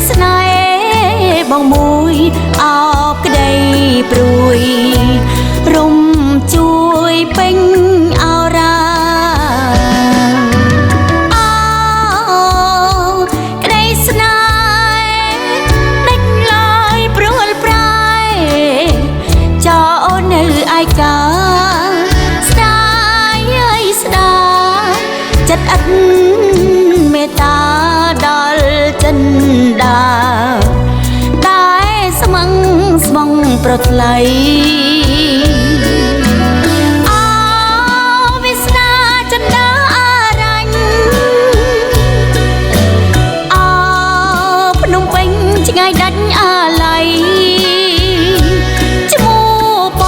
ស្នេហ៍បងមួយអោបក្តីព្រួយរំជួយពេញអរ៉ាអូក្តីស្នេហ៍ដេញឡើយព្រួលប្រែចោលនៅឯកាស្ដាយអើយស្ដាយចិត្តឥតមេត្តាដល់ចិនដាតែស្មឹងស្មងប្រថ្លៃអូវាសនាចិនដាអារញ្ញអូភ្នំពេញឆ្ងាយដាច់អាឡ័យឈ្មោះប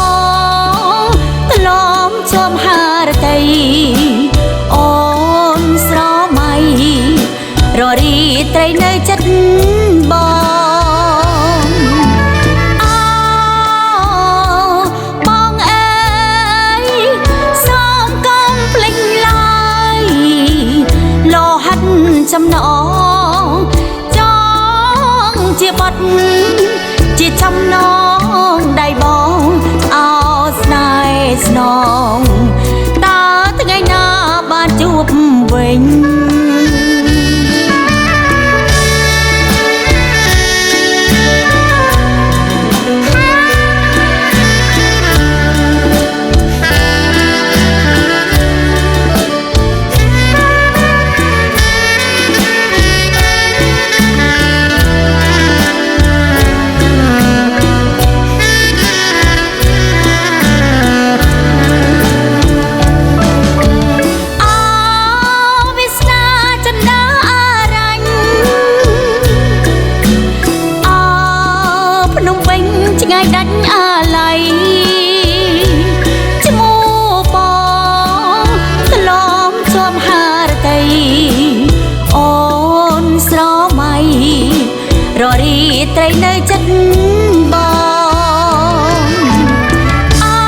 ងថ្លមជាប់ហារតីអូនស្រមៃររីត្រីនៅចិត្តបងអូបងអើយសូមកុំភ្លេចឡើយលោហិតចំណងចងជាបាត់ជាចំណងដៃបងអោស្នេហ៍ស្នងតើថ្ងៃណាបានជួបវិញឆ្ងាយដាច់អាឡ័យឈ្មោះបងថ្លមជាប់ហារតីអូនស្រមៃររីត្រីនៅចិត្តបងអូ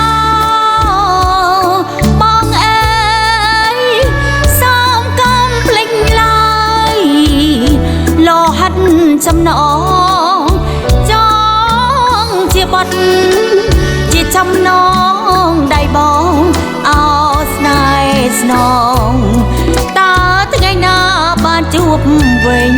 បងអើយសូមកុំភ្លេចឡើយលោហិតចំណងជាបាត់ជាចំណងដៃបងអោស្នេហ៍ស្នងតើថ្ងៃណាបានជួបវិញ